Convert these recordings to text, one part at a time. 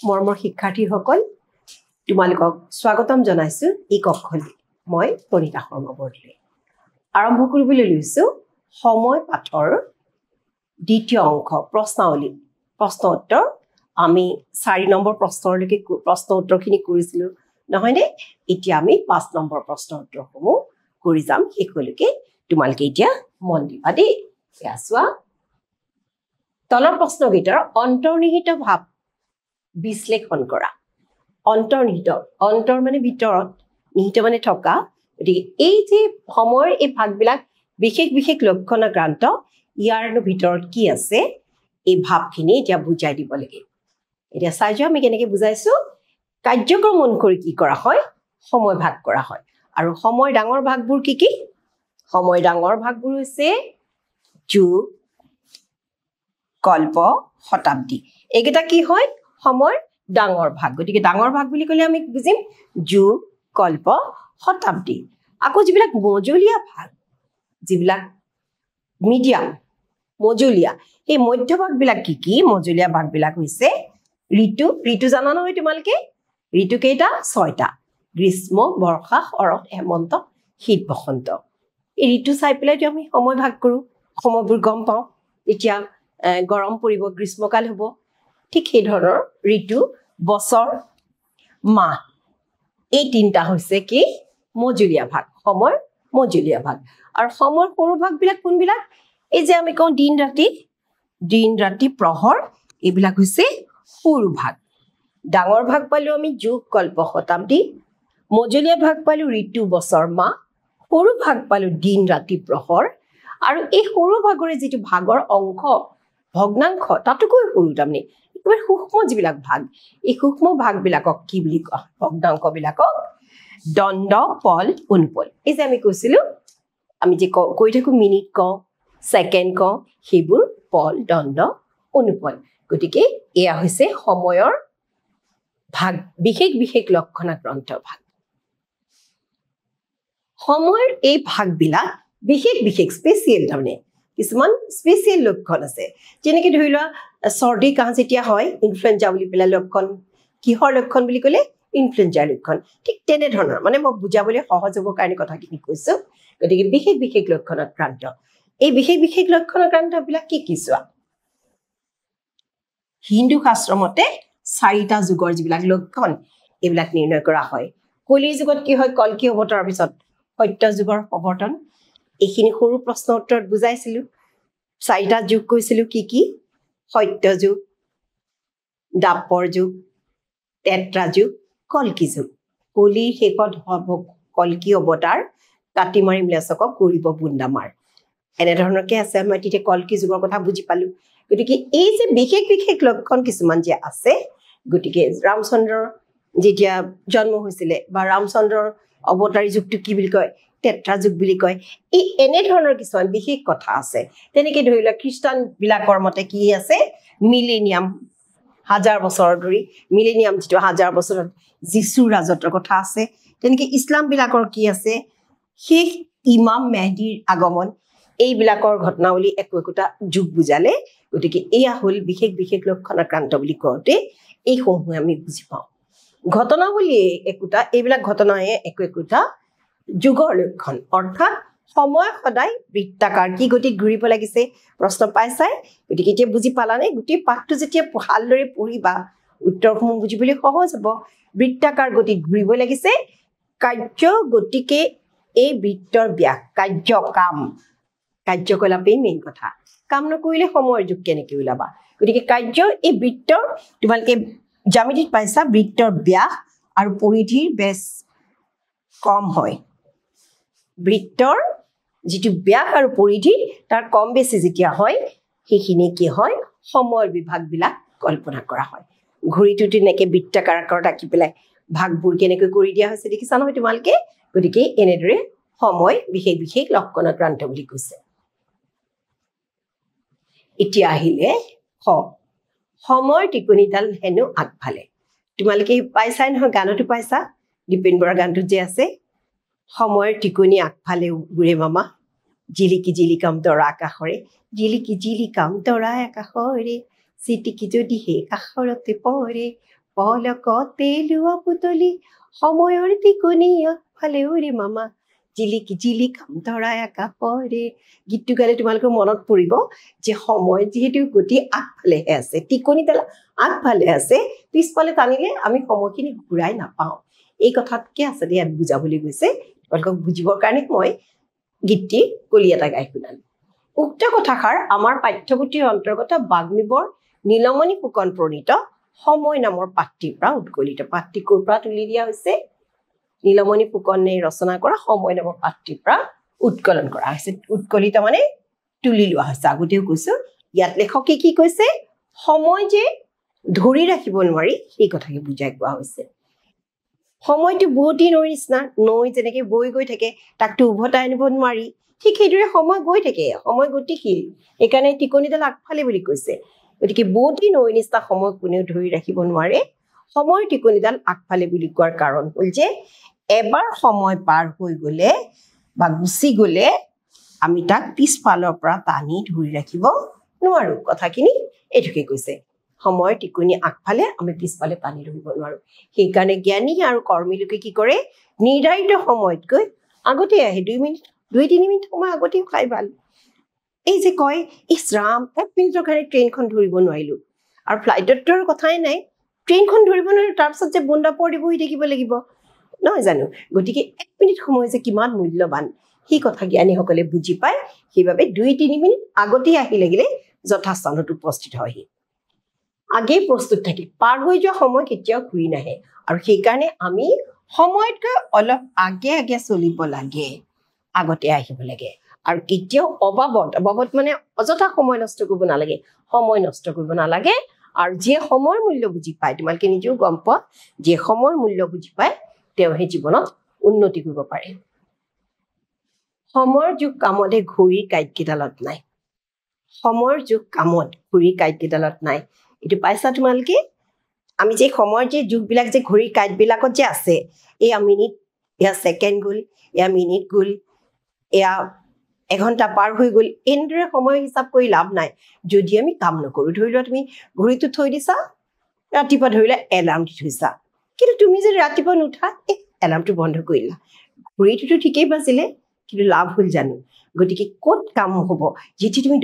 মৰমৰ শিক্ষাৰ্থীসকল তোমালোকক স্বাগতম জনাইছো এই কক্ষলৈ মই তনিতা শৰ্মা বৰদলৈ আৰম্ভ কৰিবলৈ লৈছো সময় পাঠৰ দ্বিতীয় অংশ প্ৰশ্নাৱলী প্ৰশ্ন উত্তৰ আমি 4 নম্বৰ প্ৰশ্নলৈকে প্ৰশ্ন উত্তৰখিনি কৰিছিলো নহয় নে এতিয়া আমি 5 নম্বৰ প্ৰশ্ন উত্তৰসমূহ কৰি যাম হেকলৈকে তোমালোকে এতিয়া মন দিবা দেই ইয়াছোৱা তলৰ প্ৰশ্নকেইটাৰ অন্তৰ্নিহিত ভাৱ বিশ্লেষণ কৰা অন্তৰ্নিহিত অন্তৰ মানে ভিতৰত নিহিত মানে থকা এই যে সময়ৰ এই ভাগবিলাক বিশেষ বিশেষ লক্ষণাক্ৰান্ত ইয়াৰ ভিতৰত কি আছে এই ভাৱখিনি এতিয়া বুজাই দিব লাগে এতিয়া চাই যোৱা আমি কেনেকৈ বুজাইছো কাৰ্যক্ৰম অনুসৰি কি কৰা হয় সময় ভাগ কৰা হয় আৰু সময় ডাঙৰ ভাগবোৰ কি কি সময় ডাঙৰ ভাগবোৰ হৈছে যুগ কল্প শতাব্দী এইকেইটা কি হয় সময় ডাঙৰ ভাগ গতিকে ডাঙৰ ভাগ বুলি ক'লে আমি বুজিম যুগ কল্প শতাব্দী আকৌ যিবিলাক মজলীয়া ভাগ যিবিলাক মিডিয়াম মজলীয়া এই মধ্যভাগবিলাক কি কি মজলীয়া ভাগবিলাক হৈছে ঋতু ঋতু জানা নহয় তোমালোকে ঋতু কেইটা 6টা গ্ৰীষ্ম বৰ্ষা শৰৎ হেমন্ত শীত বসন্ত এই ঋতু চাই পেলাই আমি সময় ভাগ কৰোঁ সময়বোৰ গম পাওঁ এতিয়া গৰম পৰিব গ্ৰীষ্মকাল হ'ব ঠিক সেই ধৰণৰ ঋতু বছৰ মাহ এই তিনিটা হৈছে কি মজলীয়া ভাগ সময় মজলীয়া ভাগ আৰু সময়ৰ সৰু ভাগবিলাক কোনবিলাক এই যে আমি কওঁ দিন ৰাতি প্ৰহৰ এইবিলাক হৈছে সৰু ভাগ ডাঙৰ ভাগ পালো আমি যুগ কল্প শতাব্দী মজলীয়া ভাগ পালো ঋতু বছৰ মাহ সৰু ভাগ পালো দিন ৰাতি প্ৰহৰ আৰু এই সৰু ভাগৰে যিটো ভাগৰ অংশ ভগ্নাংশ তাতোকৈ সৰু তাৰমানে একেবাৰে সূক্ষ্ম যিবিলাক ভাগ এই সূক্ষ্ম ভাগবিলাকক কি বুলি কয় ভগ্নাংশবিলাকক দণ্ড পল অনুপল এই যে আমি কৈছিলো আমি যে কৈ থাকো মিনিট কওঁ ছেকেণ্ড কওঁ সেইবোৰ পল দণ্ড অনুপল গতিকে এয়া হৈছে সময়ৰ ভাগ বিশেষ বিশেষ লক্ষণাক্ৰান্ত ভাগ সময়ৰ এই ভাগবিলাক বিশেষ বিশেষ স্পেচিয়েল তাৰমানে কিছুমান স্পেচিয়েল লক্ষণ আছে যেনেকৈ ধৰি লোৱা চৰ্দি কাহ যেতিয়া হয় ইনফ্লুৱেঞ্জা বুলি পেলাই লক্ষণ কিহৰ লক্ষণ বুলি ক'লে ইনফ্লুৱেঞ্জাৰ লক্ষণ ঠিক তেনেধৰণৰ মানে মই বুজাবলৈ সহজ হ'বৰ কাৰণে কথাখিনি কৈছোঁ গতিকে বিশেষ বিশেষ লক্ষণাক্ৰান্ত এই বিশেষ বিশেষ লক্ষণাক্ৰান্তবিলাক কি কি চোৱা হিন্দু শাস্ত্ৰ মতে 4টা যুগৰ যিবিলাক লক্ষণ এইবিলাক নিৰ্ণয় কৰা হয় কলিৰ যুগত কি হয় কল্কি অৱতাৰৰ পিছত সত্য যুগৰ প্ৰৱৰ্তন এইখিনি সৰু প্ৰশ্ন উত্তৰত বুজাইছিলো 4টা যুগ কৈছিলো কি কি সত্য যুগ দ্বাপৰ যুগ তেত্ৰা যুগ কল্কি যুগ কলিৰ শেষত হ'ব কল্কি অৱতাৰ কাটি মাৰি ম্লেচ্ছকক কৰিব বুন্দামাৰ এনেধৰণৰকে আছে আমি তেতিয়া কল্কি যুগৰ কথা বুজি পালো গতিকে এই যে বিশেষ বিশেষ লক্ষণ কিছুমান যে আছে গতিকে ৰামচন্দ্ৰৰ যেতিয়া জন্ম হৈছিলে বা ৰামচন্দ্ৰৰ অৱতাৰী যুগটো কি বুলি কয় তেত্ৰা যুগ বুলি কয় এই এনেধৰণৰ কিছুমান বিশেষ কথা আছে তেনেকৈ ধৰি লোৱা খ্ৰীষ্টানবিলাকৰ মতে কি আছে মিলেনিয়াম 1000 বছৰ ধৰি মিলেনিয়াম যিটো 1000 বছৰত যীশুৰ ৰাজত্বৰ কথা আছে তেনেকৈ ইছলামবিলাকৰ কি আছে শেষ ইমাম মেহদিৰ আগমন এইবিলাকৰ ঘটনাৱলী একোটা যুগ বুজালে গতিকে এয়া হ'ল বিশেষ বিশেষ লক্ষণাক্ৰান্ত বুলি কওঁতে এইসমূহ আমি বুজি পাওঁ ঘটনাৱলী একোটা এইবিলাক ঘটনাই একোটা যুগৰ লক্ষণ অৰ্থাৎ সময় সদায় বৃত্তাকাৰ কি গতিত ঘূৰিব লাগিছে প্ৰশ্ন পাইছাই গতিকে এতিয়া বুজি পালানে গোটেই পাঠটো যেতিয়া ভালদৰে পঢ়িবা উত্তৰসমূহ বুজিবলৈ সহজ হ'ব বৃত্তাকাৰ গতিত ঘূৰিব লাগিছে কাৰ্য গতিকে এই বৃত্তৰ ব্যাস কাৰ্যকলাপেই মেইন কথা কাম নকৰিলে সময়ৰ যুগ কেনেকৈ ওলাবা গতিকে কাৰ্য এই বৃত্তৰ তোমালোকে জ্যামিতিত পাইছা বৃত্তৰ ব্যাস আৰু পৰিধিৰ বেছ কম হয় বৃত্তৰ যিটো ব্যাস আৰু পৰিধি তাৰ কম বেছি যেতিয়া হয় সেইখিনি কি হয় সময়ৰ বিভাগবিলাক কল্পনা কৰা হয় ঘড়ীটো তেনেকৈ বৃত্তাকাৰ আকাৰত আঁকি পেলাই ভাগবোৰ কেনেকৈ কৰি দিয়া হৈছে দেখিছা নহয় তোমালোকে গতিকে এনেদৰে সময় বিশেষ বিশেষ লক্ষণাক্ৰান্ত বুলি কৈছে এতিয়া আহিলে সময়ৰ টিকনিডাল হেনো আগফালে তোমালোকে পাইছাই নহয় গানতো পাইছা দীপেন বৰা গানটোত যে আছে সময়ৰ টিকনি আগফালে উৰে মামা জিলিকি জিলিকাম তৰা আকাশৰে জিলিকি জিলিকাম তৰা আকাশৰে চিটিকি যদি হে কাষৰতে পৰে পলকতে লোৱা পুতলি সময়ৰ টিকনিয়া ফালে উৰি মামা জিলিকি জিলিকাম ধৰাই আকাশৰে গীতটো গালে তোমালোকৰ মনত পৰিব যে সময় যিহেতু গতি আগফালেহে আছে টিকনিডাল আগফালে আছে পিছফালে টানিলে আমি সময়খিনি ঘূৰাই নাপাওঁ এই কথাতকে আচলতে ইয়াত বুজাবলৈ গৈছে তোমালোকক বুজিবৰ কাৰণে মই গীতটি কলি এটা গাই শুনালো উক্ত কথাষাৰ আমাৰ পাঠ্যপুথিৰ অন্তৰ্গত বাগ্মীবৰ নীলমণি ফুকন প্ৰণীত সময় নামৰ পাঠটিৰ পৰা উৎকলিত পাঠটি ক'ৰ পৰা তুলি দিয়া হৈছে নীলমণি ফুকনে ৰচনা কৰা সময় নামৰ পাঠটিৰ পৰা উৎকলন কৰা হৈছে উৎকলিত মানে তুলি লোৱা হৈছে আগতেও কৈছো ইয়াত লেখকে কি কৈছে সময় যে ধৰি ৰাখিব নোৱাৰি সেই কথাকে বুজাই কোৱা হৈছে সময়টো বুৱতী নৈৰ নিচিনা নৈ যেনেকৈ বৈ গৈ থাকে তাকতো উভতাই আনিব নোৱাৰি ঠিক সেইদৰে সময় গৈ থাকে সময় গতিশীল সেইকাৰণে টিকনিডাল আগফালে বুলি কৈছে গতিকে বুৱতী নৈৰ নিচিনা সময় কোনেও ধৰি ৰাখিব নোৱাৰে সময়ৰ টিকনিডাল আগফালে বুলি কোৱাৰ কাৰণ হ'ল যে এবাৰ সময় পাৰ হৈ গ'লে বা গুচি গ'লে আমি তাক পিছফালৰ পৰা টানি ধৰি ৰাখিব নোৱাৰো কথাখিনি এইটোকে কৈছে সময়ৰ টিকনি আগফালে আমি পিছফালে টানি ধৰিব নোৱাৰো সেইকাৰণে জ্ঞানী আৰু কৰ্মী লোকে কি কৰে নিৰ্ধাৰিত সময়তকৈ আগতে আহে 2 মিনিট 2-3 মিনিট সময় আগতে খাই ভাল এই যে কয় ইছৰাম 1 মিনিটৰ কাৰণে ট্ৰেইনখন ধৰিব নোৱাৰিলো আৰু ফ্লাইটৰ কথাই নাই ট্ৰেইনখন ধৰিব নোৱাৰিলো তাৰপিছত যে বন্ধা পৰি বহি থাকিব লাগিব নহয় জানো গতিকে 1 মিনিট সময় যে কিমান মূল্যৱান সেই কথা জ্ঞানীসকলে বুজি পায় সেইবাবে 2-3 মিনিট আগতে আহি লাগিলে যথাস্থানত উপস্থিত হয়হি আগে প্ৰস্তুত থাকি পাৰ হৈ যোৱা সময় কেতিয়াও ঘূৰি নাহে আৰু সেইকাৰণে আমি সময়তকৈ অলপ আগে আগে চলিব লাগে আগতে আহিব লাগে আৰু কেতিয়াও অবাবত মানে অযথা সময় নষ্ট কৰিব নালাগে সময় নষ্ট কৰিব নালাগে আৰু যে সময়ৰ মূল্য বুজি পায় তোমালোকে নিজেও গম পোৱা যে সময়ৰ মূল্য বুজি পায় তেওঁহে জীৱনত উন্নতি কৰিব পাৰে সময়ৰ যুগ কামতে ঘড়ীৰ কাঁইটকেইডালত নাই সময়ৰ যুগ কামত ঘড়ীৰ কাঁইটকেইডালত নাই এইটো পাইছা তোমালোকে আমি যে সময়ৰ যে যুগবিলাক যে ঘড়ীৰ কাঁইটবিলাকত যে আছে এয়া মিনিট এয়া ছেকেণ্ড গ'ল এয়া মিনিট গ'ল এয়া এঘণ্টা পাৰ হৈ গ'ল এনেদৰে সময় হিচাপ কৰি লাভ নাই যদি আমি কাম নকৰোঁ ধৰি লোৱা তুমি ঘড়ীটো থৈ দিছা ৰাতিপুৱা ধৰি লোৱা এলাৰ্ম দি থৈছা কিন্তু তুমি যদি ৰাতিপুৱা নুঠা এলাৰ্মটো বন্ধ কৰিলা ঘড়ীটোতো ঠিকেই বাজিলে কিন্তু লাভ হ'ল জানো গতিকে ক'ত কাম হ'ব যেতিয়া তুমি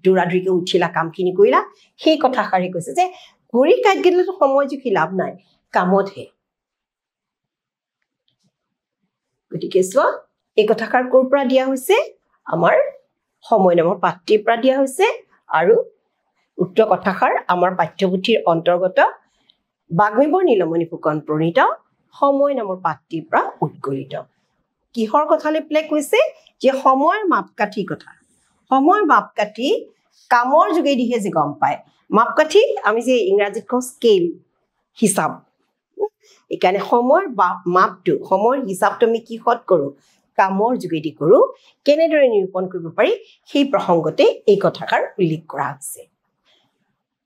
দৌৰাদৌৰিকৈ উঠিলা কামখিনি কৰিলা সেই কথাষাৰে কৈছে যে ঘড়ীৰ কাঁইটকেইডালতো সময় জুখি লাভ নাই কামতহে গতিকে চোৱা এই কথাষাৰ ক'ৰ পৰা দিয়া হৈছে আমাৰ সময় নামৰ পাঠটিৰ পৰা দিয়া হৈছে আৰু উক্ত কথাষাৰ আমাৰ পাঠ্যপুথিৰ অন্তৰ্গত বাগ্মীবৰ নীলমণি ফুকন প্ৰণীত সময় নামৰ পাঠটিৰ পৰা উৎকলিত কিহৰ কথালৈ পেলাই কৈছে যে সময়ৰ মাপকাঠিৰ কথা সময়ৰ মাপকাঠি কামৰ যোগেদিহে যে গম পায় মাপকাঠি আমি যে ইংৰাজীত কওঁ স্কেল হিচাপ এইকাৰণে সময়ৰ মাপটো সময়ৰ হিচাপটো আমি কিহত কৰোঁ কামৰ যোগেদি কৰোঁ কেনেদৰে নিৰূপণ কৰিব পাৰি সেই প্ৰসংগতে এই কথাষাৰ উল্লেখ কৰা হৈছে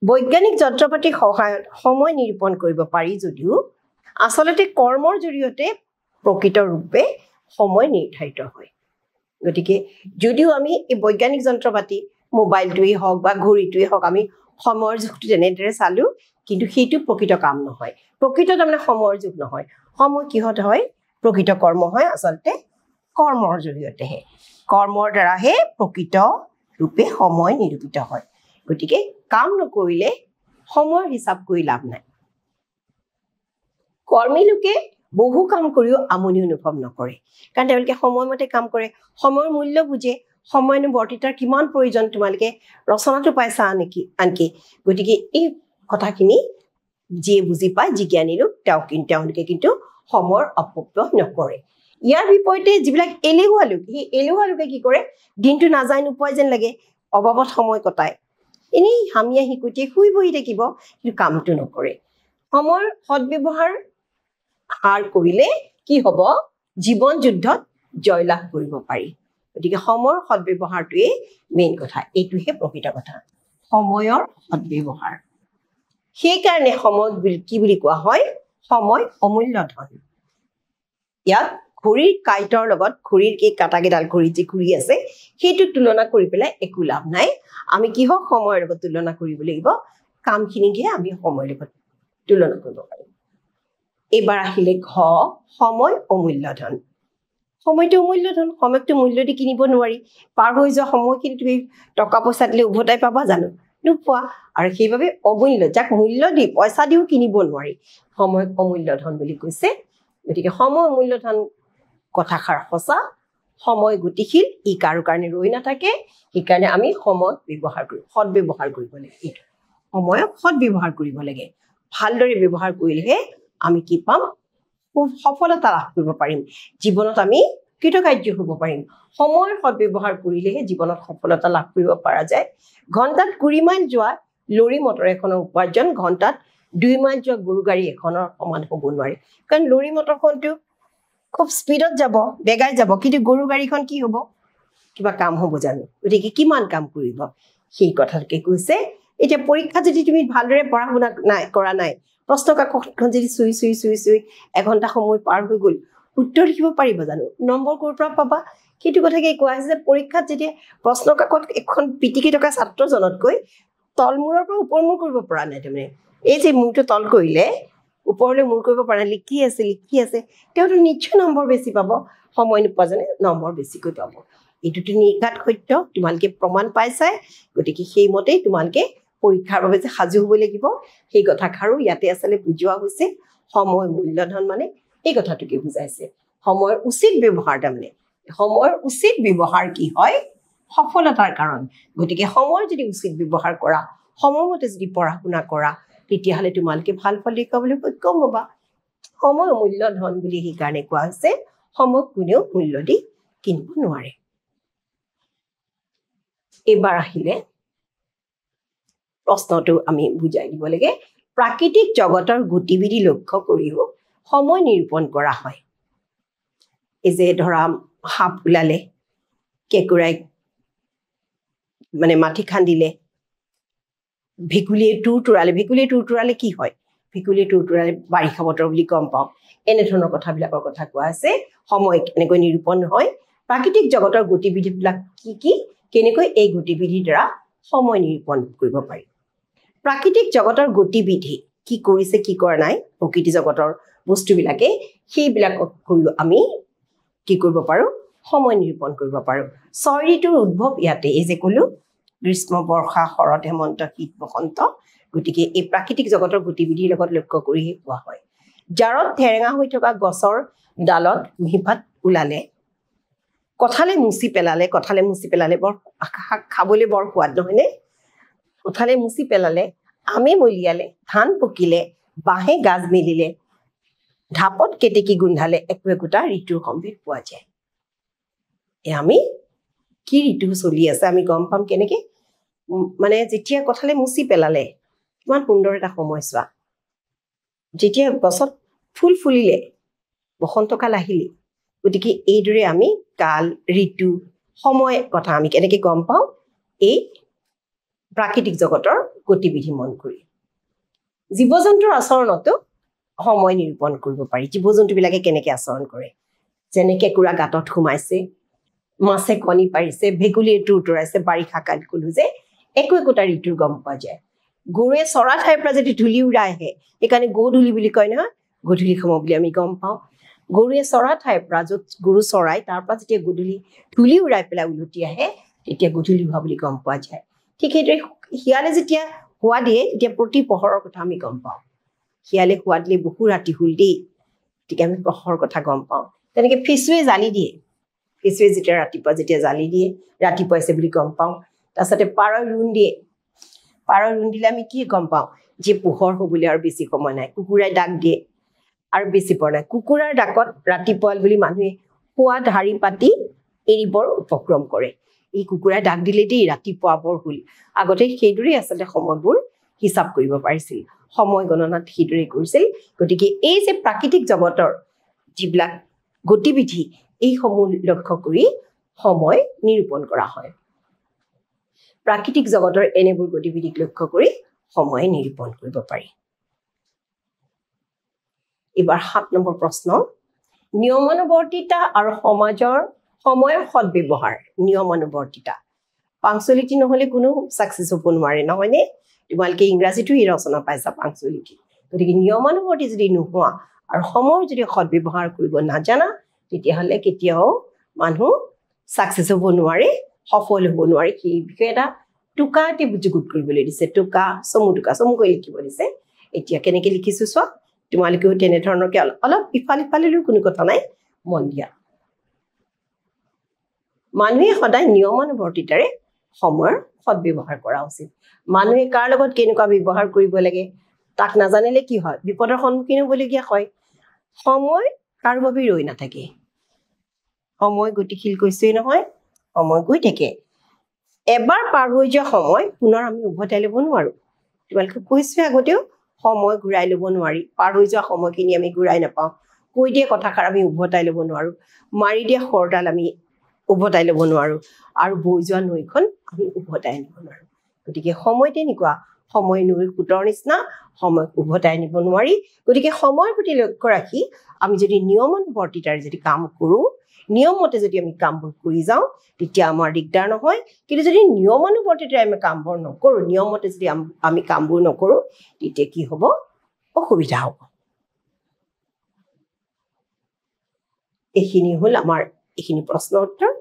বৈজ্ঞানিক যন্ত্ৰপাতিৰ সহায়ত সময় নিৰূপণ কৰিব পাৰি যদিও আচলতে কৰ্মৰ জৰিয়তে প্ৰকৃত ৰূপে সময় নিৰ্ধাৰিত হয় গতিকে যদিও আমি এই বৈজ্ঞানিক যন্ত্ৰপাতি মোবাইলটোৱেই হওক বা ঘড়ীটোৱেই হওক আমি সময়ৰ যুগটো তেনেদৰে চালো কিন্তু সেইটো প্ৰকৃত কাম নহয় প্ৰকৃত তাৰমানে সময়ৰ যুগ নহয় সময় কিহত হয় প্ৰকৃত কৰ্ম হয় আচলতে কৰ্মৰ জৰিয়তেহে কৰ্মৰ দ্বাৰাহে প্ৰকৃত ৰূপে সময় নিৰূপিত হয় গতিকে কাম নকৰিলে সময়ৰ হিচাপ কৰি লাভ নাই কৰ্মী লোকে বহু কাম কৰিও আমনি অনুভৱ নকৰে কাৰণ তেওঁলোকে সময়মতে কাম কৰে সময়ৰ মূল্য বুজে সময়ানুবৰ্তিতাৰ কিমান প্ৰয়োজন তোমালোকে ৰচনাটো পাইছা আনকি গতিকে এই কথাখিনি যিয়ে বুজি পায় যি জ্ঞানী লোক তেওঁলোকে কিন্তু সময়ৰ অপব্যয় নকৰে ইয়াৰ বিপৰীতে যিবিলাক এলেহুৱা লোক সেই এলেহুৱা লোকে কি কৰে দিনটো নাযায় নোপোৱা যেন লাগে অবাবত সময় কটায় এনেই হামিয়া হিকুটিয়ে শুই বহি থাকিব কিন্তু কামটো নকৰে সময়ৰ সদব্যৱহাৰ হাৰ কৰিলে কি হ'ব জীৱন যুদ্ধত জয়লাভ কৰিব পাৰি গতিকে সময়ৰ সদব্যৱহাৰটোৱে মেইন কথা এইটোহে প্ৰকৃত কথা সময়ৰ সদব্যৱহাৰ সেইকাৰণে সময় কি বুলি কোৱা হয় সময় অমূল্য ধন ইয়াত ঘড়ীৰ কাঁইটৰ লগত ঘড়ীৰ কি কাটাকেইডাল ঘড়ী যে ঘূৰি আছে সেইটো তুলনা কৰি পেলাই একো লাভ নাই আমি কিহক সময়ৰ লগত তুলনা কৰিব লাগিব কামখিনিকহে আমি সময়ৰ লগত তুলনা কৰিব পাৰিম এবাৰ আহিলে ঘ সময় অমূল্য ধন সময়টো অমূল্য ধন সময়টো মূল্য দি কিনিব নোৱাৰি পাৰ হৈ যোৱা সময়খিনি তুমি টকা পইচা দিলে উভতাই পাবা জানো নোপোৱা আৰু সেইবাবে অমূল্য যাক মূল্য দি পইচা দিও কিনিব নোৱাৰি সময় অমূল্য ধন বুলি কৈছে গতিকে সময় অমূল্য ধন কথাষাৰ সঁচা সময় গতিশীল ই কাৰো কাৰণে ৰৈ নাথাকে সেইকাৰণে আমি সময় ব্যৱহাৰ কৰোঁ সৎ ব্যৱহাৰ কৰিব লাগে এইটো সময়ক সৎ ব্যৱহাৰ কৰিব লাগে ভালদৰে ব্যৱহাৰ কৰিলেহে আমি কি পাম সফলতা লাভ কৰিব পাৰিম জীৱনত আমি কৃতকাৰ্য হ'ব পাৰিম সময়ৰ সৎ ব্যৱহাৰ কৰিলেহে জীৱনত সফলতা লাভ কৰিব পৰা যায় ঘণ্টাত 20 মাইল যোৱা লৰি মটৰ এখনৰ উপাৰ্জন ঘণ্টাত 2 মাইল যোৱা গৰু গাড়ী এখনৰ সমান হ'ব নোৱাৰে কাৰণ লৰি মটৰখনটো খুব স্পীডত যাব বেগাই যাব কিন্তু গৰু গাড়ীখন কি হ'ব কিবা কাম হ'ব জানো গতিকে কিমান কাম কৰিব সেই কথাকে কৈছে এতিয়া পৰীক্ষা যদি তুমি ভালদৰে পঢ়া শুনা নাই কৰা নাই প্ৰশ্ন কাকতখন যদি চুই এঘণ্টা সময় পাৰ হৈ গ'ল উত্তৰ লিখিব পাৰিব জানো নম্বৰ ক'ৰ পৰা পাবা সেইটো কথাকে কোৱা হৈছে যে পৰীক্ষাত যেতিয়া প্ৰশ্ন কাকত এখন পিটিকি থকা ছাত্ৰজনতকৈ তলমূৰৰ পৰা ওপৰমূৰ কৰিব পৰা নাই তাৰমানে এই যে মূৰটো তল কৰিলে ওপৰলৈ মূৰ কৰিব পৰা নাই লিখি আছে তেওঁতো নিশ্চয় নম্বৰ বেছি পাব সময় নোপোৱাজনে নম্বৰ বেছিকৈ পাব এইটোতো নিৰ্ঘাত সত্য তোমালোকে প্ৰমাণ পাইছাই গতিকে সেইমতেই তোমালোকে পৰীক্ষাৰ বাবে যে সাজু হ'ব লাগিব সেই কথাষাৰো ইয়াতে আচলতে বুজোৱা হৈছে সময় মূল্যধন মানে এই কথাটোকে বুজাইছে সময়ৰ উচিত ব্যৱহাৰ তাৰমানে সময়ৰ উচিত ব্যৱহাৰ কি হয় সফলতাৰ কাৰণ গতিকে সময় যদি উচিত ব্যৱহাৰ কৰা সময়মতে যদি পঢ়া শুনা কৰা তেতিয়াহ'লে তোমালোকে ভাল ফল দেখুৱাবলৈ সক্ষম হ'বা সময় অমূল্য ধন বুলি সেইকাৰণে কোৱা হৈছে সময় কোনেও মূল্য দি কিনিব নোৱাৰে এবাৰ আহিলে প্ৰশ্নটো আমি বুজাই দিব লাগে প্ৰাকৃতিক জগতৰ গতিবিধি লক্ষ্য কৰিও সময় নিৰূপণ কৰা হয় এই যে ধৰা সাপ ওলালে কেঁকুৰাই মানে মাটি খান্দিলে ভেকুলীয়ে তুৰ তুৰালে কি হয় ভেকুলীয়ে তুৰ তুৰালে বাৰিষা বতৰ বুলি গম পাওঁ এনেধৰণৰ কথাবিলাকৰ কথা কোৱা আছে সময় কেনেকৈ নিৰূপণ হয় প্ৰাকৃতিক জগতৰ গতিবিধিবিলাক কি কেনেকৈ এই গতিবিধিৰ দ্বাৰা সময় নিৰূপণ কৰিব পাৰি প্ৰাকৃতিক জগতৰ গতিবিধি কি কৰিছে কি কৰা নাই প্ৰকৃতি জগতৰ বস্তুবিলাকে সেইবিলাকক আমি কি কৰিব পাৰো সময় নিৰূপণ কৰিব পাৰো 6 ঋতুৰ উদ্ভৱ ইয়াতে এই যে ক'লো গ্ৰীষ্ম বৰ্ষা শৰৎ হেমন্ত শীত বসন্ত গতিকে এই প্ৰাকৃতিক জগতৰ গতিবিধিৰ লগত লক্ষ্য কৰিহে কোৱা হয় জাৰত থেৰেঙা হৈ থকা গছৰ ডালত মিহিপাত ওলালে কঁঠালে মুচি পেলালে বৰ খাবলৈ বৰ সোৱাদ নহয়নে কঁঠালে মুচি পেলালে আমে মলিয়ালে ধান পকিলে বাঁহে গাজ মেলিলে ঢাপত কেতেকী গোন্ধালে একোটা ঋতুৰ সম্ভেদ পোৱা যায় আমি কি ঋতু চলি আছে আমি গম পাম কেনেকে মানে যেতিয়া কঁঠালে মুচি পেলালে কিমান সুন্দৰ এটা সময়ছোৱা যেতিয়া গছত ফুল ফুলিলে বসন্তকাল আহিলে গতিকে এইদৰে আমি কাল ঋতু সময় কথা আমি কেনেকে গম পাওঁ এই প্ৰাকৃতিক জগতৰ গতিবিধি মন কৰি জীৱ জন্তুৰ আচৰণতো সময় নিৰূপণ কৰিব পাৰি জীৱ জন্তুবিলাকে কেনেকে আচৰণ কৰে যেনে কেঁকুৰা গাঁতত সোমাইছে মাছে কণী পাৰিছে ভেকুলীয়ে তুৰ তুৰাইছে বাৰিষা কাল ক'লো যে একোটা ঋতুৰ গম পোৱা যায় গৰুৱে চৰা ঠাইৰ পৰা যদি ধূলি উৰাই আহে সেইকাৰণে গধূলি বুলি কয় নহয় গধূলি সময় বুলি আমি গম পাওঁ গৰুৱে চৰা ঠাইৰ পৰা য'ত গৰু চৰাই তাৰ পৰা যেতিয়া গধূলি ধূলি উৰাই পেলাই উলটি আহে তেতিয়া গধূলি হোৱা বুলি গম পোৱা যায় ঠিক সেইদৰে শিয়ালে যেতিয়া হোৱা দিয়ে তেতিয়া প্ৰতি প্ৰহৰৰ কথা আমি গম পাওঁ শিয়ালে হোৱা দিলে বহু ৰাতি শুল দেই গতিকে আমি প্ৰহৰৰ কথা গম পাওঁ তেনেকৈ ফেচুৱে জালি দিয়ে ফেচুৱে যেতিয়া জালি দিয়ে ৰাতিপুৱাইছে বুলি গম পাওঁ তাৰপিছতে পাৰই ৰুণ দিলে আমি কি গম পাওঁ যে পোহৰ হ'বলৈ আৰু বেছি সময় নাই কুকুৰাই ডাক দিয়ে আৰু বেছি পৰা নাই কুকুৰাৰ ডাকত ৰাতিপুৱাল বুলি মানুহে শোৱা ধাৰি পাতি এৰিবৰ উপক্ৰম কৰে এই কুকুৰাই ডাক দিলে দেই ৰাতিপুৱা বৰ হ'ল আগতে সেইদৰেই আচলতে সময়বোৰ হিচাপ কৰিব পাৰিছিল সময় গণনাত সেইদৰে কৰিছিল গতিকে এই যে প্ৰাকৃতিক জগতৰ যিবিলাক গতিবিধি এইসমূহ লক্ষ্য কৰি সময় নিৰূপণ কৰা হয় প্ৰাকৃতিক জগতৰ এনেবোৰ গতিবিধিক লক্ষ্য কৰি সময় নিৰূপণ কৰিব পাৰি এবাৰ 7 নম্বৰ প্ৰশ্ন নিয়মানুবৰ্তিতা আৰু সমাজৰ সময়ৰ সদ্ব্যৱহাৰ নিয়মানুবৰ্তিতা পাংচুৱেলিটি নহ'লে কোনো সাকসেস হ'ব নোৱাৰে নহয়নে তোমালোকে ইংৰাজীটো এই ৰচনা পাইছা পাংচুৱেলিটি গতিকে নিয়মানুৱৰ্তী যদি নোহোৱা আৰু সময়ৰ যদি সদ্ব্যৱহাৰ কৰিব নাজানা তেতিয়াহ'লে কেতিয়াও মানুহ ছাকচেছ হ'ব নোৱাৰে সফল হ'ব নোৱাৰে সেই বিষয়ে এটা টোকাতে যুগুত কৰিবলৈ দিছে টোকা চমুকৈ লিখিব দিছে এতিয়া কেনেকৈ লিখিছো চোৱা তোমালোকেও তেনেধৰণৰকে অলপ ইফাল সিফালেও কোনো কথা নাই মন দিয়া মানুহে সদায় নিয়মানুৱৰ্তিতাৰে সময়ৰ সদ্ব্যৱহাৰ কৰা উচিত মানুহে কাৰ লগত কেনেকুৱা ব্যৱহাৰ কৰিব লাগে তাক নাজানিলে কি হয় বিপদৰ সন্মুখীন হ'বলগীয়া হয় সময় কাৰো বাবে ৰৈ নাথাকে সময় গতিশীল কৈছেই নহয় সময় গৈ থাকে এবাৰ পাৰ হৈ যোৱা সময় পুনৰ আমি উভতাই ল'ব নোৱাৰো তোমালোকে কৈছো আগতেও সময় ঘূৰাই ল'ব নোৱাৰি পাৰ হৈ যোৱা সময়খিনি আমি ঘূৰাই নাপাওঁ কৈ দিয়া কথাষাৰ আমি উভতাই ল'ব নোৱাৰো মাৰি দিয়া খৰডাল আমি উভতাই ল'ব নোৱাৰো আৰু বৈ যোৱা নৈখন আমি উভতাই আনিব নোৱাৰো গতিকে সময় তেনেকুৱা সময় নৈৰ সোঁতৰ নিচিনা সময়ক উভতাই আনিব নোৱাৰি গতিকে সময়ৰ প্ৰতি লক্ষ্য ৰাখি আমি যদি নিয়মানুৱৰ্তিতাৰে যদি কাম কৰোঁ নিয়মমতে যদি আমি কামবোৰ কৰি যাওঁ তেতিয়া আমাৰ দিগদাৰ নহয় কিন্তু যদি নিয়মানুৱৰ্তিতাৰে আমি কামবোৰ নকৰোঁ নিয়মমতে যদি আমি কামবোৰ নকৰোঁ তেতিয়া কি হ'ব অসুবিধা হ'ব এইখিনি হ'ল আমাৰ এইখিনি প্ৰশ্নৰ উত্তৰ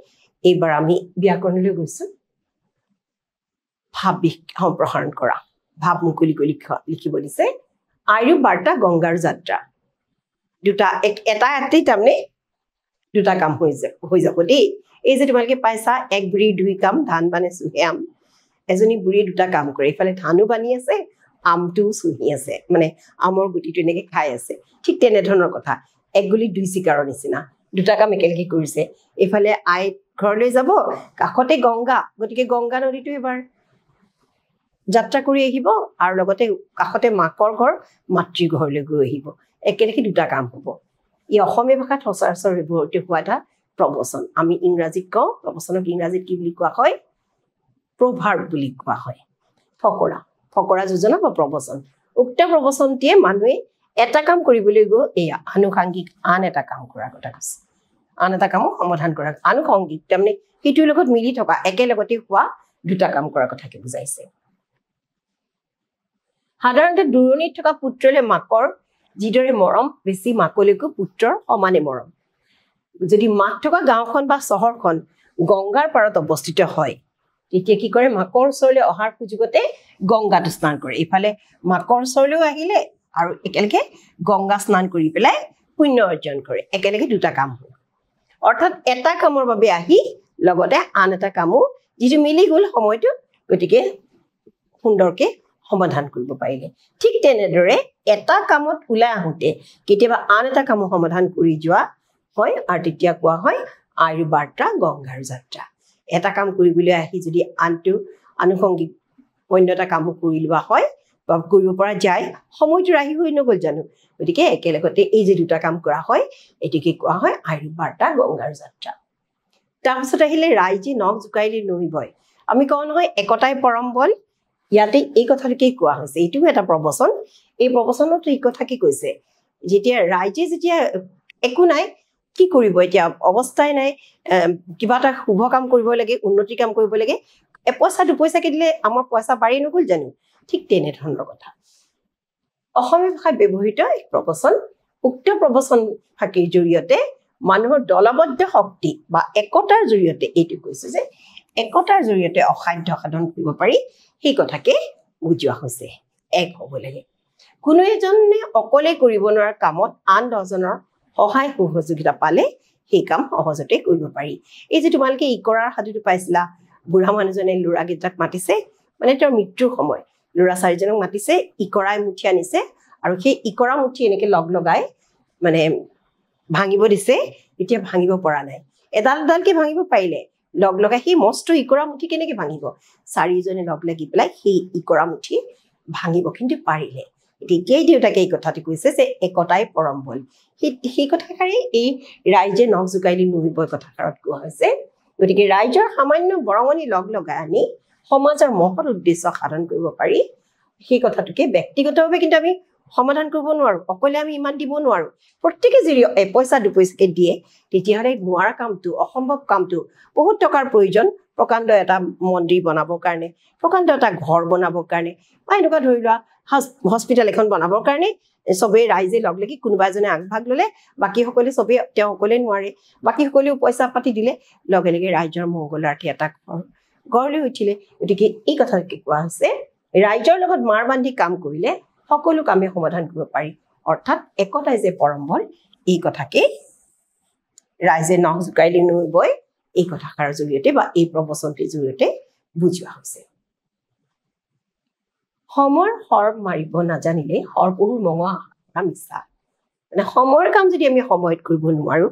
এইবাৰ আমি ব্যাকৰণলৈ গৈছোঁ ভাৱ সম্প্ৰসাৰণ কৰা ভাৱ মুকলিকৈ লিখিব দিছে আয়ু বাৰ্তা গংগাৰ যাত্ৰা দুটা এটাই তাৰমানে দুটা কাম হৈ যাব দেই এই যে তোমালোকে পাইছা এক বুঢ়ী দুই কাম ধান বানে চুহে আম এজনী বুঢ়ীয়ে দুটা কাম কৰে এইফালে ধানো বানি আছে আমটোও চুহি আছে মানে আমৰ গুটিটো এনেকৈ খাই আছে ঠিক তেনেধৰণৰ কথা এক গুলি দুই চিকাৰৰ নিচিনা দুটা কাম একেলগে কৰিছে এইফালে আই ঘৰলৈ যাব কাষতে গংগা গতিকে গংগা নদীটো এবাৰ যাত্ৰা কৰি আহিব আৰু লগতে কাষতে মাকৰ ঘৰ মাতৃ ঘৰলৈ গৈ আহিব একেলগে দুটা কাম হ'ব ই অসমীয়া ভাষাত সচৰাচৰ ব্যৱহৃত হোৱা এটা প্ৰবচন আমি ইংৰাজীত কওঁ প্ৰবচনক ইংৰাজীত কি বুলি কোৱা হয় প্ৰভাৰ্ব বুলি কোৱা হয় ফকৰা যোজনা বা প্ৰবচন উক্ত প্ৰবচনটিয়ে মানুহে এটা কাম কৰিবলৈ গৈ এয়া আনুষাংগিক আন এটা কাম কৰাৰ কথা কৈছে আন এটা কামো সমাধান কৰা আনুষংগিক তাৰমানে সেইটোৰ লগত মিলি থকা একেলগতে হোৱা দুটা কাম কৰাৰ কথাকে বুজাইছে সাধাৰণতে দূৰণিত থকা পুত্ৰলে মাকৰ যিদৰে মৰম বেছি মাকলৈকো পুত্ৰৰ সমানে মৰম যদি মাক থকা গাঁওখন বা চহৰখন গংগাৰ পাৰত অৱস্থিত হয় তেতিয়া কি কৰে মাকৰ ওচৰলৈ অহাৰ সুযোগতে গংগাটো স্নান কৰে এইফালে মাকৰ ওচৰলৈও আহিলে আৰু একেলগে গংগা স্নান কৰি পেলাই পুণ্য অৰ্জন কৰে একেলগে দুটা কাম হয় অৰ্থাৎ এটা কামৰ বাবে আহি লগতে আন এটা কামো যিটো মিলি গ'ল সময়টো গতিকে সুন্দৰকে সমাধান কৰিব পাৰিলে ঠিক তেনেদৰে এটা কামত ওলাই আহোঁতে কেতিয়াবা আন এটা কামো সমাধান কৰি যোৱা হয় আৰু তেতিয়া কোৱা হয় আয়ু বাৰ্তা গংগাৰ যাত্ৰা এটা কাম কৰিবলৈ আহি যদি আনুষংগিক অন্য এটা কামো কৰি লোৱা হয় বা কৰিব পৰা যায় সময়টো ৰাহি হৈ নগ'ল জানো গতিকে একেলগতে এই যে দুটা কাম কৰা হয় এটিকে কোৱা হয় আয়ু বাৰ্তা গংগাৰ যাত্ৰা তাৰপিছত আহিলে ৰাইজে নখ জোকাৰিলে নৈ বয় আমি কওঁ নহয় একতাই পৰম বল ইয়াতে এই কথাটোকেই কোৱা হৈছে এইটোও এটা প্ৰবচন এই প্ৰবচনত এই কথা কি কৈছে যেতিয়া ৰাইজে যেতিয়া একো নাই কি কৰিব এতিয়া অৱস্থাই নাই কিবা এটা শুভ কাম কৰিব লাগে উন্নতি কাম কৰিব লাগে এপইচা দুপইচাকে দিলে আমাৰ পইচা বাঢ়ি নগ'ল জানো ঠিক তেনেধৰণৰ কথা অসমীয়া ভাষাত ব্যৱহৃত এক প্ৰবচন উক্ত প্ৰবচন ফাঁকিৰ জৰিয়তে মানুহৰ দলবদ্ধ শক্তি বা একতাৰ জৰিয়তে এইটো কৈছে যে একতাৰ জৰিয়তে অসাধ্য সাধন কৰিব পাৰি সেই কথাকে বুজোৱা হৈছে এক হ'ব লাগে কোনো এজনে অকলে কৰিব নোৱাৰা কামত আন দহজনৰ সহায় সহযোগিতা পালে সেই কাম সহজতে কৰিব পাৰি এই যে তোমালোকে ইকৰাৰ সাধুটো পাইছিলা বুঢ়া মানুহজনে ল'ৰাকেইটাক মাতিছে মানে তেওঁৰ মৃত্যুৰ সময় ল'ৰা চাৰিজনক মাতিছে ইকৰাই মুঠি আনিছে আৰু সেই ইকৰা মুঠি এনেকৈ লগাই মানে ভাঙিব দিছে এতিয়া ভাঙিব পৰা নাই এডাল এডালকে ভাঙিব পাৰিলে লগাই সেই মস্ত ইকৰা মুঠি কেনেকৈ ভাঙিব চাৰিজনে লগ লাগি পেলাই সেই ইকৰা মুঠি ভাঙিব কিন্তু পাৰিলে তেতিয়াই দেউতাকে এই কথাটো কৈছে যে একতাই পৰম বল সেই কথাষাৰেই এই ৰাইজে নখ জোকাৰিলে নৈ বয় কথাষাৰত কোৱা হৈছে গতিকে ৰাইজৰ সামান্য বৰঙণি লগাই আনি সমাজৰ মহৎ উদ্দেশ্য সাধন কৰিব পাৰি সেই কথাটোকে ব্যক্তিগতভাৱে কিন্তু আমি সমাধান কৰিব নোৱাৰো অকলে আমি ইমান দিব নোৱাৰো প্ৰত্যেকে যদি পইচা দুপইচাকে দিয়ে তেতিয়াহ'লে নোৱাৰা কামটো অসম্ভৱ কামটো বহুত টকাৰ প্ৰয়োজন প্ৰকাণ্ড এটা মন্দিৰ বনাবৰ কাৰণে প্ৰকাণ্ড এটা ঘৰ বনাবৰ কাৰণে বা এনেকুৱা ধৰি লোৱা হস্পিটেল এখন বনাবৰ কাৰণে চবেই ৰাইজে লগ লাগি কোনোবা এজনে আগভাগ ল'লে বাকীসকলে চবেই তেওঁ অকলে নোৱাৰে বাকীসকলেও পইচা পাতি দিলে লগে লগে ৰাইজৰ মংগলাৰ্থী এটা গঢ় লৈ উঠিলে গতিকে এই কথাকে কোৱা হৈছে ৰাইজৰ লগত মাৰ বান্ধি কাম কৰিলে সকলো কামে সমাধান কৰিব পাৰি অৰ্থাৎ একতাই যে পৰম বল এই কথাকে ৰাইজে নখ জোকাৰিলে নৈ বয় এই কথাষাৰৰ জৰিয়তে বা এই প্ৰবচনটিৰ জৰিয়তে বুজোৱা হৈছে সময়ৰ হৰ মাৰিব নাজানিলে হৰপহুৰ মঙহ মিছা মানে সময়ৰ কাম যদি আমি সময়ত কৰিব নোৱাৰো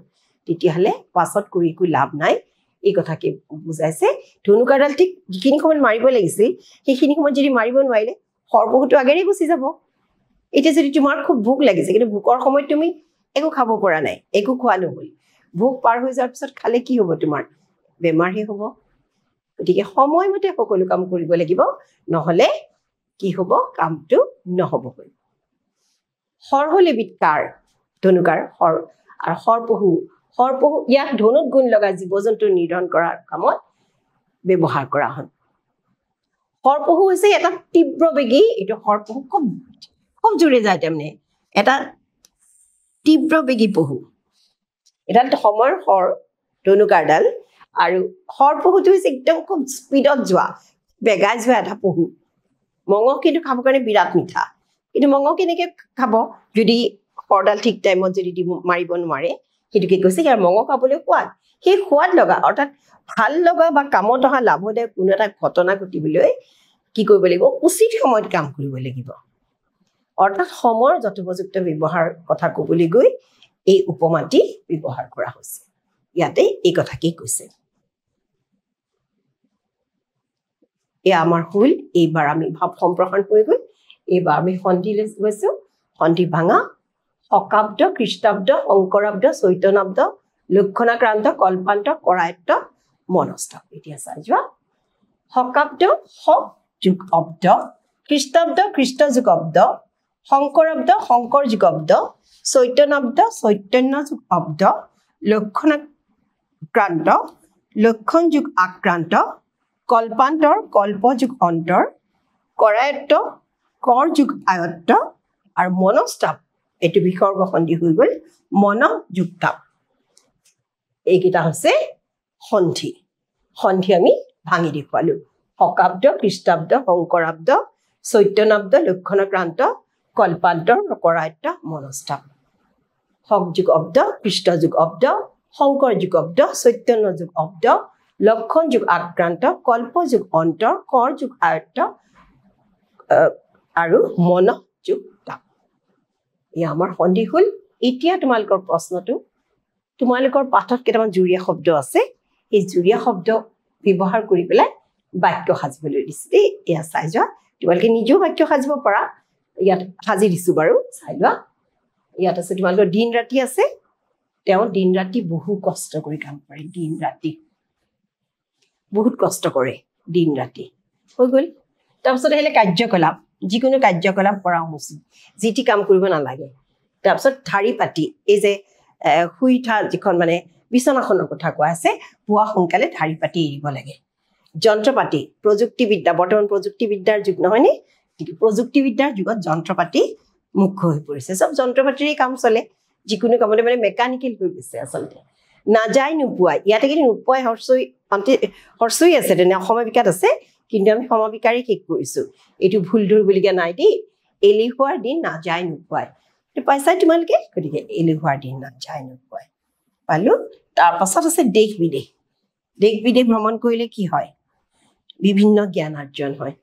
তেতিয়াহ'লে পাছত কৰি একো লাভ নাই এই কথাকে বুজাইছে ধনুকাডাল ঠিক যিখিনি সময়ত মাৰিব লাগিছিল সেইখিনি সময়ত যদি মাৰিব নোৱাৰিলে হৰপহুটো আগেৰে গুচি যাব এতিয়া যদি তোমাৰ খুব ভোক লাগিছে কিন্তু ভোকৰ সময়ত তুমি একো খাব পৰা নাই একো খোৱা নহ'ল ভোক পাৰ হৈ যোৱাৰ পিছত খালে কি হ'ব তোমাৰ বেমাৰহে হ'ব গতিকে সময়মতে সকলো কাম কৰিব লাগিব নহ'লে কি হ'ব কামটো নহ'ব হৰ হ'ল এবিধ কাৰ ধনুকাৰ হৰ আৰু হৰপহু ইয়াক ধনুত গুণ লগা জীৱ জন্তু নিৰ্ধাৰণ কৰাৰ কামত ব্যৱহাৰ কৰা হয় হৰপহু হৈছে এটা তীব্ৰবেগী এইটো হৰপহু খুব জোৰে যায় তাৰমানে এটা তীব্ৰবেগী পহু এডাল সময়ৰ হৰ ধনুকাৰডাল আৰু হৰপহুটো হৈছে একদম খুব স্পীডত যোৱা বেগাই যোৱা এটা পহু মঙহ কিন্তু খাবৰ কাৰণে বিৰাট মিঠা কিন্তু মঙহ কেনেকৈ খাব যদি হৰডাল ঠিক টাইমত যদি মাৰিব নোৱাৰে সেইটোকে কৈছে ইয়াৰ মঙহ খাবলৈ সোৱাদ সেই সোৱাদ লগা অৰ্থাৎ ভাল লগা বা কামত অহা লাভদায়ক কোনো এটা ঘটনা ঘটিবলৈ কি কৰিব লাগিব উচিত সময়ত কাম কৰিব লাগিব অৰ্থাৎ সময়ৰ যথোপযুক্ত ব্যৱহাৰ কথা ক'বলৈ গৈ এই উপমাটি ব্যৱহাৰ কৰা হৈছে ইয়াতে এই কথাকেই কৈছে এয়া আমাৰ হ'ল এইবাৰ আমি ভাৱ সম্প্ৰসাৰণ কৰি গৈ এইবাৰ আমি সন্ধিলৈ গৈছো সন্ধি ভাঙা শকাব্দ খ্ৰীষ্টাব্দ শংকৰাব্দ চৈতনাব্দ লক্ষণাক্ৰান্ত কল্পান্ত কৰায়ত্ত মনস্থ এতিয়া চাই যোৱা শকাব্দ শক যুগ অব্দ খ্ৰীষ্টাব্দ খ্ৰীষ্ট যুগ অব্দ শংকৰাব্দ শংকৰ যুগ অব্দ চৈতনাব্দ চৈতন্য যুগ অব্দ লক্ষণাক্ৰান্ত লক্ষণ যুগ আক্ৰান্ত কল্পান্তৰ কল্পযুগ অন্তৰ কৰায়ত্ত কৰ যুগ আয়ত্ত আৰু মনস্তাপ এইটো বিসৰ্গ সন্ধি হৈ গ'ল মন যুগ তাপ এইকেইটা হৈছে সন্ধি সন্ধি আমি ভাঙি দেখুৱালো শকাব্দ খ্ৰীষ্টাব্দ শংকৰাব্দ চৈতনাব্দ লক্ষণাক্ৰান্ত কল্পান্তৰ কৰায়ত্ত মনস্তাপ শক যুগ অব্দ খ্ৰীষ্ট যুগ অব্দ শংকৰ যুগ অব্দ চৈতন্য যুগ অব্দ লক্ষণ যুগ আক্ৰান্ত কল্প যুগ অন্তৰ কৰ যুগ আয়ত্ত আৰু মন যুগ তাপ এয়া আমাৰ সন্ধি হ'ল এতিয়া তোমালোকৰ প্ৰশ্নটো তোমালোকৰ পাঠত কেইটামান জুৰীয়া শব্দ আছে এই জুৰীয়া শব্দ ব্যৱহাৰ কৰি পেলাই বাক্য সাজিবলৈ দিছে দেই এয়া চাই যোৱা তোমালোকে নিজেও বাক্য সাজিব পাৰা ইয়াত সাজি দিছো বাৰু চাই লোৱা ইয়াত আছে তোমালোকৰ দিন ৰাতি আছে তেওঁ দিন ৰাতি বহু কষ্ট কৰি কাম কৰে দিন ৰাতি বহুত কষ্ট কৰে দিন ৰাতি হৈ গ'ল তাৰপিছত আহিলে কাৰ্যকলাপ যিকোনো কাৰ্যকলাপ কৰা উচিত যিটি কাম কৰিব নালাগে তাৰপিছত ধাৰি পাতি এই যে শুই উঠা যিখন মানে বিচনাখনৰ কথা কোৱা আছে পুৱা সোনকালে ধাৰি পাতি এৰিব লাগে যন্ত্ৰপাতি প্ৰযুক্তিবিদ্যা বৰ্তমান প্ৰযুক্তিবিদ্যাৰ যুগ নহয়নে প্ৰযুক্তিবিদ্যাৰ যুগত যন্ত্ৰপাতি মুখ্য হৈ পৰিছে চব যন্ত্ৰপাতিৰে কাম চলে যিকোনো কামতে মানে মেকানিকেল হৈ গৈছে আচলতে নাযায় নোপোৱাই ইয়াতে কিন্তু নোপোৱাই হৰ্চই আছে তেনে অসমীয়া বিকাত আছে কিন্তু আমি সমাবিকাৰে শেষ কৰিছোঁ এইটো ভুল ধৰিবলগীয়া নাই দেই এলেহুৱাৰ দিন নাযায় নোপোৱাই পাইছাই তোমালোকে গতিকে এলেহুৱাৰ দিন নাযায় নোপোৱাই পালোঁ তাৰপাছত আছে দেশ বিদেশ ভ্ৰমণ কৰিলে কি হয় বিভিন্ন জ্ঞান অৰ্জন হয়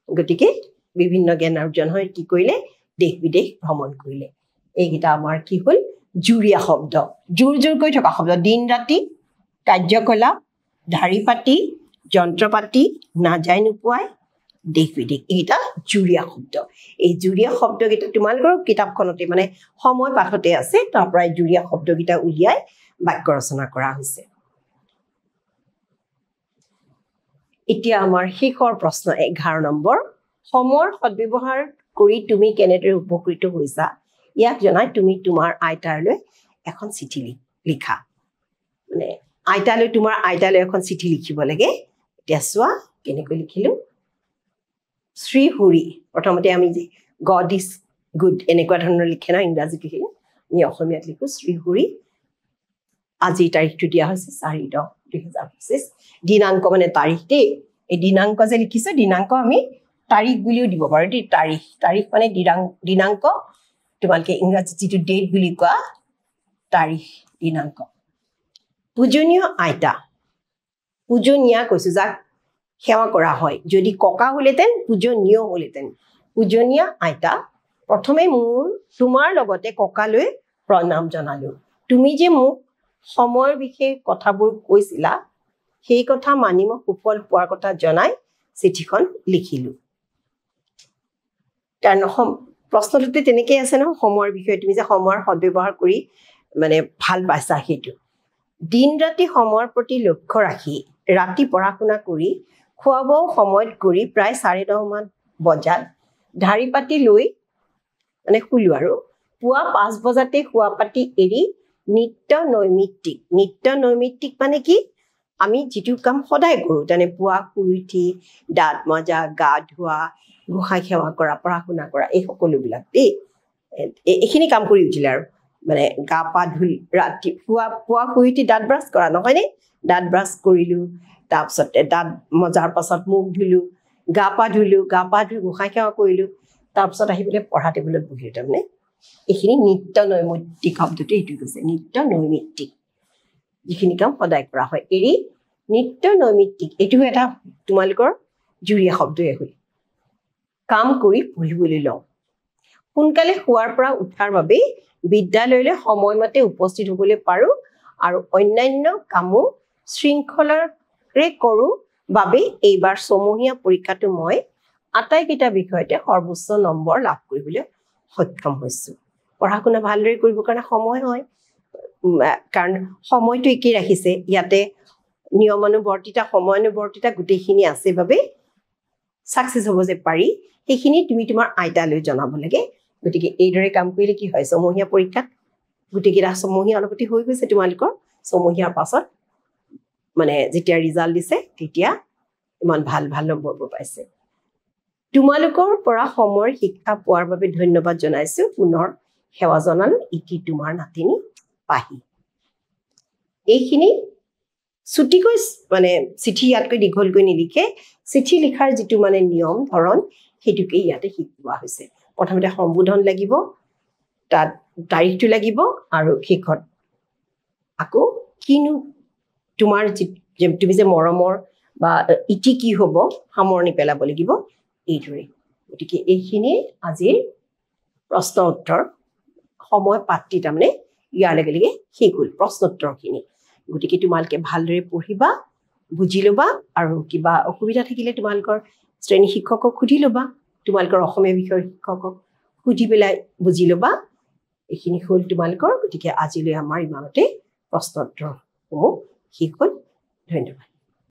গতিকে বিভিন্ন জ্ঞান অৰ্জন হয় কি কৰিলে দেশ বিদেশ ভ্ৰমণ কৰিলে এইকেইটা আমাৰ কি হ'ল জুৰীয়া শব্দ জোৰকৈ থকা শব্দ দিন ৰাতি কাৰ্যকলাপ ধাৰি পাতি যন্ত্ৰপাতি নাযায় নোপোৱাই দেশ বিদেশ এইকেইটা জুৰীয়া শব্দ এই জুৰীয়া শব্দকেইটা তোমালোকৰ কিতাপখনতে মানে সময় পাঠতে আছে তাৰ পৰাই জুৰীয়া শব্দকেইটা উলিয়াই বাক্য ৰচনা কৰা হৈছে এতিয়া আমাৰ শেষৰ প্ৰশ্ন 11 নম্বৰ সময়ৰ সদ্ব্যৱহাৰ কৰি তুমি কেনেদৰে উপকৃত হৈছা ইয়াক জনাই তুমি তোমাৰ আইতালৈ এখন চিঠি লিখা মানে তোমাৰ আইতালৈ এখন চিঠি লিখিব লাগে এতিয়া চোৱা কেনেকৈ লিখিলো শ্ৰী হৰি প্ৰথমতে আমি যে গড ইজ গুড এনেকুৱা ধৰণৰ লিখে না ইংৰাজীত লিখিলে আমি অসমীয়াত লিখো শ্ৰী হৰি আজি তাৰিখটো দিয়া হৈছে 4-10-2025 দিনাংক মানে তাৰিখ দেই এই দিনাংক যে লিখিছো দিনাংক আমি তাৰিখ বুলিও দিব পাৰো দেই তাৰিখ মানে দিনাংক তোমালকে ইংৰাজীত যিটো ডেট বুলি কোৱা তাৰিখ দিনাংক পূজনীয় আইতা পূজনীয়া কৈছো যাক সেৱা কৰা হয় যদি ককা হলেতেন পূজনীয় হলেতেন পূজনীয়া আইতা প্ৰথমে মোৰ তোমাৰ লগতে ককালৈ প্ৰণাম জনালো তুমি যে মোক সময়ৰ বিষয়ে কথাবোৰ কৈছিলা সেই কথা মানি মই সুফল পোৱাৰ কথা জনাই চিঠিখন লিখিলো কাৰণ প্ৰশ্নটোতে তেনেকৈ আছে ন সময়ৰ বিষয়ে তুমি যে সময়ৰ সদ্ব্যৱহাৰ কৰি মানে ভাল পাইছা সেইটো দিন ৰাতি সময়ৰ প্ৰতি লক্ষ্য ৰাখি ৰাতি পঢ়া শুনা কৰি খোৱা বোৱা সময়ত কৰি প্ৰায় 10:30 মান বজাত ধাৰি পাতি লৈ মানে শুলো আৰু পুৱা 5 বজাতে খোৱা পাতি এৰি নিত্য নৈমিত্তিক মানে কি আমি যিটো কাম সদায় কৰোঁ মানে পুৱা শুই উঠি দাঁত মাজা গা ধোৱা গোসাঁই সেৱা কৰা পঢ়া শুনা কৰা এই সকলোবিলাক দেই এইখিনি কাম কৰি উঠিলে আৰু মানে গা পা ধুই ৰাতি পুৱা শুই উঠি দাঁত ব্ৰাছ কৰা নহয়নে দাঁত ব্ৰাছ কৰিলো তাৰপিছতে দাঁত মজাৰ পাছত মুখ ধুলো গা পা ধুই গোসাঁই সেৱা কৰিলো তাৰপিছত আহি পেলাই পঢ়া টেবুলত বহিলো তাৰমানে এইখিনি নিত্য নৈমিত্তিক শব্দটো এইটো কৈছে নিত্য নৈমিত্তিক যিখিনি কাম সদায় কৰা হয় এৰি নিত্য নৈমিত্তিক এইটো এটা তোমালোকৰ জুৰীয়া শব্দই হ'ল কাম কৰি পঢ়িবলৈ লওঁ সোনকালে শুৱাৰ পৰা উঠাৰ বাবে বিদ্যালয়লৈ সময়মতে উপস্থিত হ'বলৈ পাৰোঁ আৰু অন্যান্য কামো শৃংখলাৰে কৰোঁ বাবে এইবাৰ ছমহীয়া পৰীক্ষাটো মই আটাইকেইটা বিষয়তে সৰ্বোচ্চ নম্বৰ লাভ কৰিবলৈ সক্ষম হৈছোঁ পঢ়া শুনা ভালদৰে কৰিবৰ কাৰণে সময় হয় কাৰণ সময়টো একেই ৰাখিছে ইয়াতে নিয়মানুবৰ্তিতা সময়ানুবৰ্তিতা গোটেইখিনি আছে বাবে সাকসেস হ'ব যে পাৰি সেইখিনি তুমি তোমাৰ আইতালৈ জনাব লাগে গতিকে এইদৰে কাম কৰিলে কি হয় ছমহীয়া পৰীক্ষাত গোটেইকেইটা ছমহীয়া অলপতি হৈ গৈছে তোমালোকৰ ছমহীয়াৰ পাছত মানে যেতিয়া ৰিজাল্ট দিছে তেতিয়া ইমান ভাল নম্বৰ পাইছে তোমালোকৰ পৰা সময়ৰ শিক্ষা পোৱাৰ বাবে ধন্যবাদ জনাইছো পুনৰ সেৱা জনালো ইতি তোমাৰ নাতিনি পাহি এইখিনি ছুটিকৈ মানে চিঠি ইয়াতকৈ দীঘলকৈ নিলিখে চিঠি লিখাৰ যিটো মানে নিয়ম ধৰণ সেইটোকে ইয়াতে শিকোৱা হৈছে প্ৰথমতে সম্বোধন লাগিব তাত তাৰিখটো লাগিব আৰু শেষত আকৌ কিনো তোমাৰ তুমি যে মৰমৰ বা ইতি কি হ'ব সামৰণি পেলাব লাগিব এইদৰে গতিকে এইখিনি আজিৰ প্ৰশ্ন উত্তৰ সময় পাত্ৰী তাৰমানে ইয়াৰ লগে লগে শেষ হ'ল প্ৰশ্ন উত্তৰখিনি গতিকে তোমালোকে ভালদৰে পঢ়িবা বুজি ল'বা আৰু কিবা অসুবিধা থাকিলে তোমালোকৰ শ্ৰেণী শিক্ষকক সুধি ল'বা তোমালোকৰ অসমীয়া বিষয়ৰ শিক্ষকক সুধি পেলাই বুজি ল'বা এইখিনি হ'ল তোমালোকৰ গতিকে আজিলৈ আমাৰ ইমানতে প্ৰশ্ন উত্তৰসমূহ শেষ হ'ল ধন্যবাদ